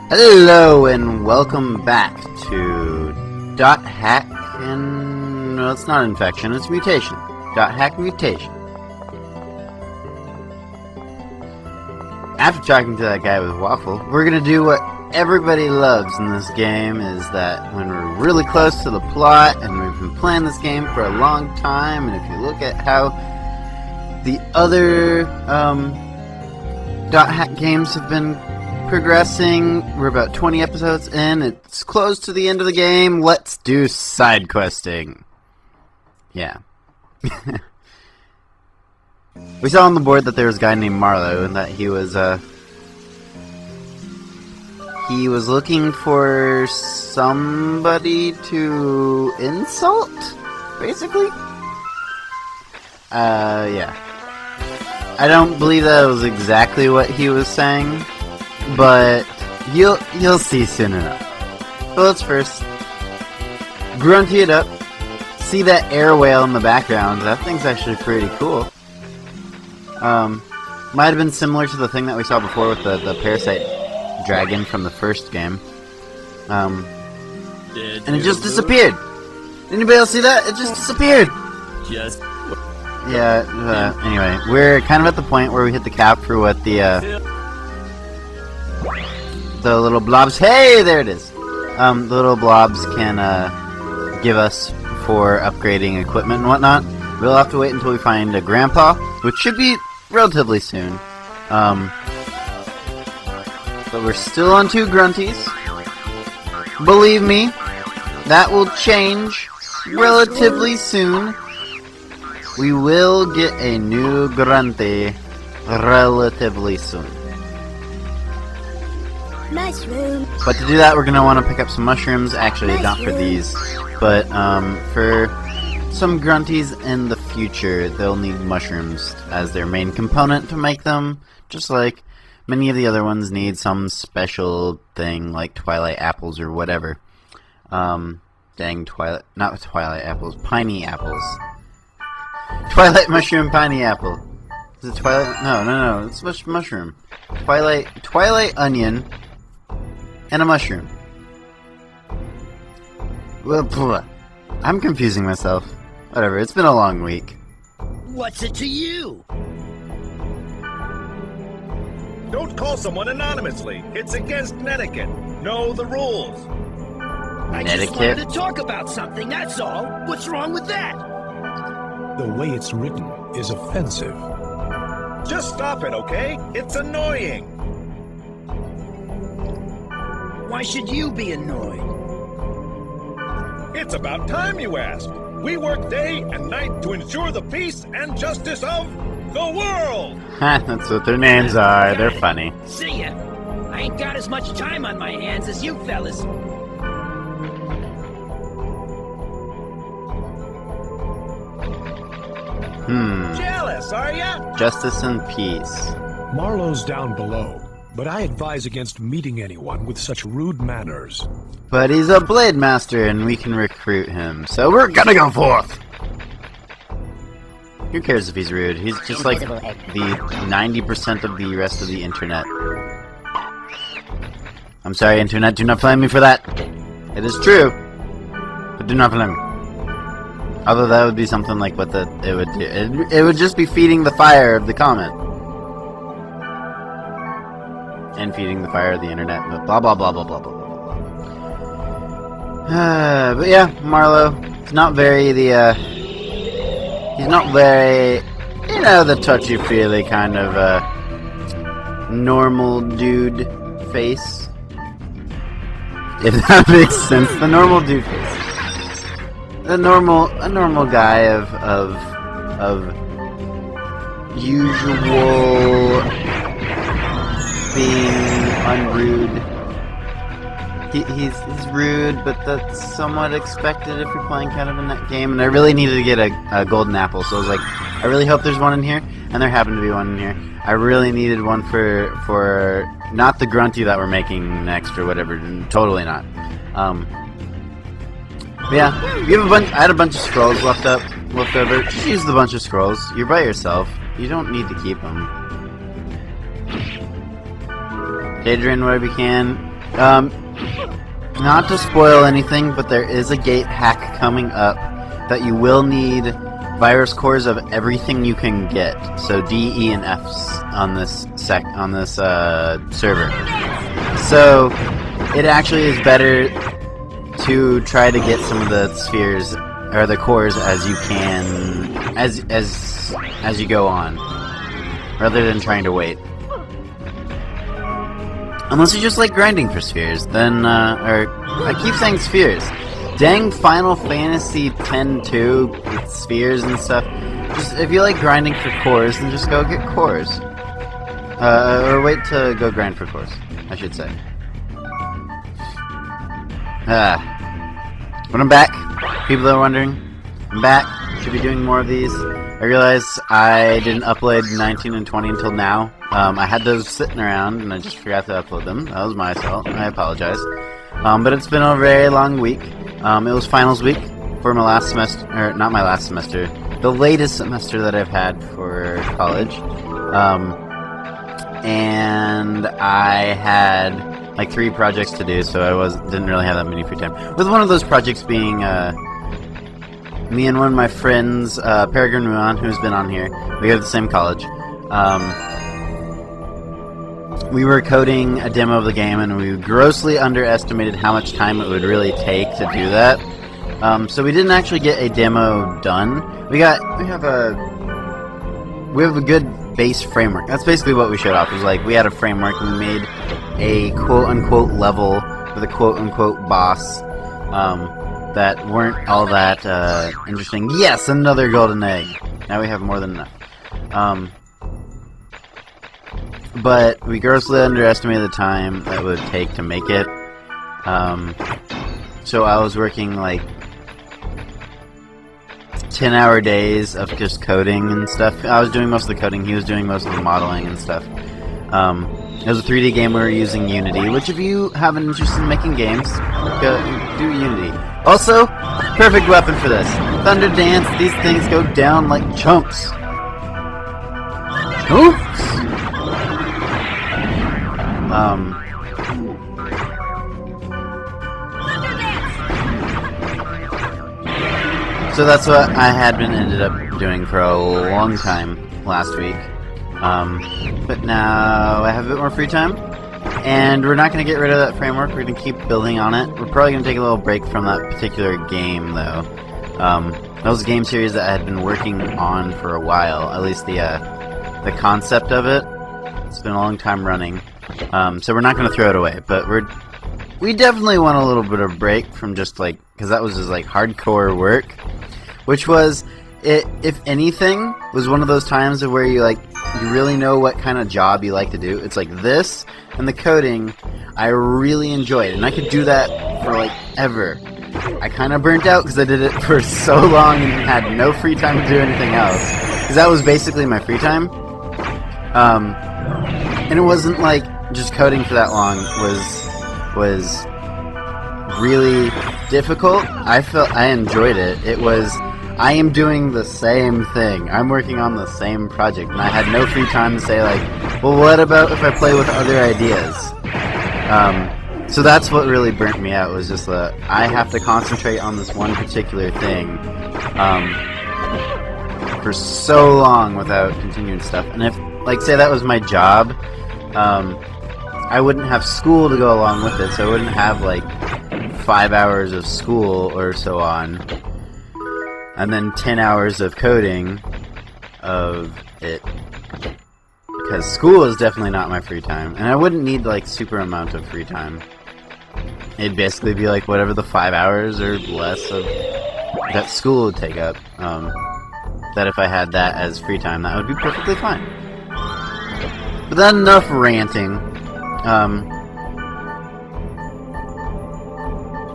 Hello and welcome back to Dot Hack and no, it's not infection, it's mutation. Dot Hack Mutation. After talking to that guy with Waffle, we're gonna do what everybody loves in this game, is that when we're really close to the plot and we've been playing this game for a long time, and if you look at how the other Dot Hack games have been progressing, we're about 20 episodes in, it's close to the end of the game, let's do side questing. Yeah. We saw on the board that there was a guy named Marlowe, and that he was looking for somebody to insult, basically? Yeah. I don't believe that was exactly what he was saying, but you'll see soon enough. So let's first grunty it up. See that air whale in the background? That thing's actually pretty cool. Might have been similar to the thing that we saw before with the parasite dragon from the first game. And it just disappeared. Anybody else see that? It just disappeared. Yeah. Anyway, we're kind of at the point where we hit the cap for what the little blobs. Hey, there it is. The little blobs can give us for upgrading equipment and whatnot. We'll have to wait until we find a grandpa, which should be relatively soon. But we're still on 2 grunties. Believe me, that will change relatively soon. We will get a new grunty relatively soon. Mushroom. But to do that, we're going to want to pick up some mushrooms. Actually, not for these, but for some grunties in the future, they'll need mushrooms as their main component to make them, just like many of the other ones need some special thing like twilight apples or whatever. Dang, not twilight apples, piney apples. Twilight mushroom, piney apple. Is it twilight? No, it's mushroom. Twilight onion, and a mushroom. Well, I'm confusing myself. Whatever, it's been a long week. What's it to you? Don't call someone anonymously. It's against etiquette. Know the rules. I just wanted to talk about something, that's all. What's wrong with that? The way it's written is offensive. Just stop it, okay? It's annoying. Why should you be annoyed? It's about time you asked. We work day and night to ensure the peace and justice of the world. That's what their names are. They're funny. See ya. I ain't got as much time on my hands as you fellas. Jealous, are ya? Justice and peace. Marlowe's down below, but I advise against meeting anyone with such rude manners. But he's a blade master and we can recruit him, so we're gonna go forth! Who cares if he's rude? He's just like the 90% of the rest of the internet. I'm sorry, internet, do not blame me for that. It is true, but do not blame me. Although that would be something like what it would do. It would just be feeding the fire of the comment. And feeding the fire of the internet, but blah blah blah blah blah blah blah blah. But yeah, Marlowe, he's not very he's not very, the touchy-feely kind of, normal dude face. If that makes sense, the normal dude face. A normal guy of usual being unrude. He's rude, but that's somewhat expected if you're playing kind of in that game. And I really needed to get a golden apple, so I was like, I really hope there's one in here, and there happened to be one in here. I really needed one for not the grunty that we're making next or whatever. Totally not. Yeah, you have I had a bunch of scrolls left over. Just use the bunch of scrolls. You're by yourself. You don't need to keep them. Day drain whatever you can. Not to spoil anything, but there is a gate hack coming up that you will need virus cores of everything you can get. So D, E, and Fs on this server. So it actually is better to try to get some of the spheres or the cores as you can as you go on, rather than trying to wait. Unless you just like grinding for spheres, then, or, I keep saying spheres. Dang Final Fantasy X-2 with spheres and stuff. Just, if you like grinding for cores, then just go get cores. Or wait to go grind for cores, I should say. But I'm back. People are wondering. I'm back. Should be doing more of these. I realized I didn't upload 19 and 20 until now. I had those sitting around and I just forgot to upload them. That was my fault. I apologize. But it's been a very long week. It was finals week for my last semester, or not my last semester, the latest semester that I've had for college. And I had like 3 projects to do, so I didn't really have that many free time. With one of those projects being me and one of my friends, Peregrine Muon, who's been on here. We go to the same college. We were coding a demo of the game, and we grossly underestimated how much time it would really take to do that. So we didn't actually get a demo done. We have a good base framework. That's basically what we showed off. It was like we had a framework, and we made a quote-unquote level with a quote-unquote boss that weren't all that interesting. Yes, another golden egg. Now we have more than enough. But we grossly underestimated the time that it would take to make it. So I was working like 10-hour days of just coding and stuff. I was doing most of the coding, he was doing most of the modeling and stuff. It was a 3D game. We were using Unity, which if you have an interest in making games, do Unity. Also, perfect weapon for this. Thunder Dance, these things go down like chumps. Chumps? So that's what I had ended up doing for a long time last week. But now I have a bit more free time, and we're not going to get rid of that framework. We're going to keep building on it. We're probably going to take a little break from that particular game, though. That was a game series that I had been working on for a while, at least the concept of it. It's been a long time running. So we're not going to throw it away, but we definitely want a little bit of break from just like, because that was just like hardcore work, which was, if anything, was one of those times where you really know what kind of job you like to do. It's like this and the coding I really enjoyed, and I could do that for like ever. I kind of burnt out because I did it for so long and had no free time to do anything else, because that was basically my free time. And it wasn't like just coding for that long was really difficult. I enjoyed it. It was, I am doing the same thing. I'm working on the same project, and I had no free time to say like, well, what about if I play with other ideas? So that's what really burnt me out, was just that I have to concentrate on this one particular thing for so long without continuing stuff. And if, like, say that was my job, I wouldn't have school to go along with it, so I wouldn't have like 5 hours of school or so on, and then 10 hours of coding of it, because school is definitely not my free time, and I wouldn't need like super amount of free time. It'd basically be like whatever the 5 hours or less of that school would take up. That if I had that as free time, that would be perfectly fine. But then enough ranting.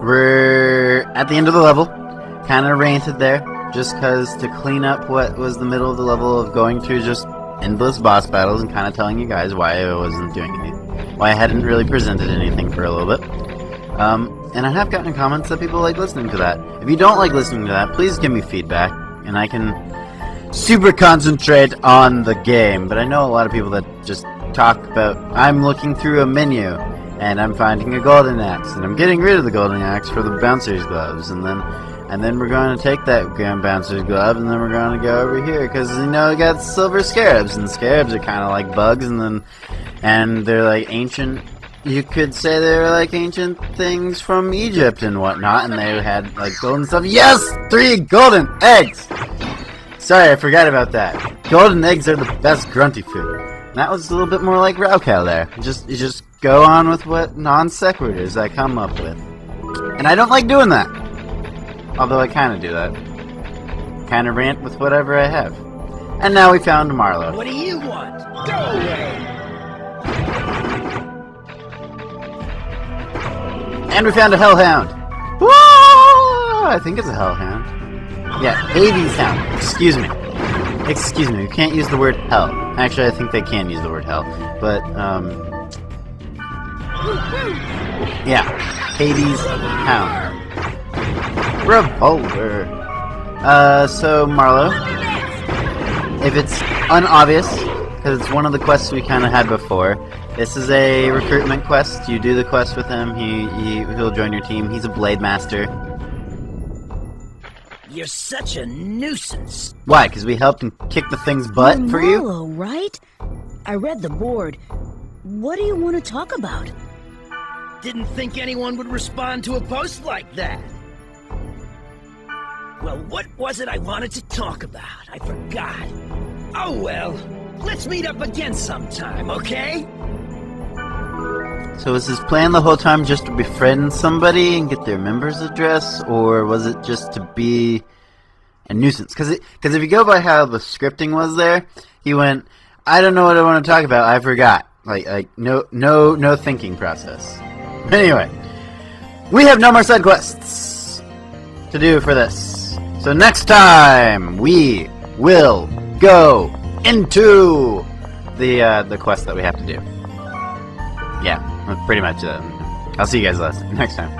We're at the end of the level. Kind of ranted there, just because to clean up what was the middle of the level of going through just endless boss battles and kind of telling you guys why I wasn't doing anything, why I hadn't really presented anything for a little bit. And I have gotten comments that people like listening to that. If you don't like listening to that, please give me feedback, and I can super concentrate on the game. But I know a lot of people that just talk about, I'm looking through a menu, and I'm finding a golden axe, and I'm getting rid of the golden axe for the bouncer's gloves, and then we're going to take that grand bouncer's glove, and then we're going to go over here, because, you know, we got silver scarabs, and scarabs are kind of like bugs, and they're like ancient, you could say they were like ancient things from Egypt and whatnot, and they had like golden stuff. Yes! 3 golden eggs! Sorry, I forgot about that. Golden eggs are the best grunty food. That was a little bit more like Raucal there. You just go on with what non sequiturs I come up with. And I don't like doing that. Although I kind of do that. Kind of rant with whatever I have. And now we found Marlowe. What do you want? Go away! And we found a hellhound. Woo! I think it's a hellhound. Yeah, Hades hound. Excuse me. Excuse me. You can't use the word hell. Actually, I think they can use the word hell. But, yeah. Hades hound. Revolver. So, Marlowe. If it's unobvious, because it's one of the quests we kind of had before, this is a recruitment quest. You do the quest with him. He'll join your team. He's a blade master. You're such a nuisance. Why? Because we helped and kicked the thing's butt for you? Marlowe, right? I read the board. What do you want to talk about? Didn't think anyone would respond to a post like that. Well, what was it I wanted to talk about? I forgot. Oh well, let's meet up again sometime, okay? So was his plan the whole time just to befriend somebody and get their member's address, or was it just to be a nuisance? Because if you go by how the scripting was there, he went, I don't know what I want to talk about, I forgot. Like no thinking process. Anyway, we have no more side quests to do for this. So next time we will go into the quest that we have to do. Yeah, pretty much. I'll see you guys next time.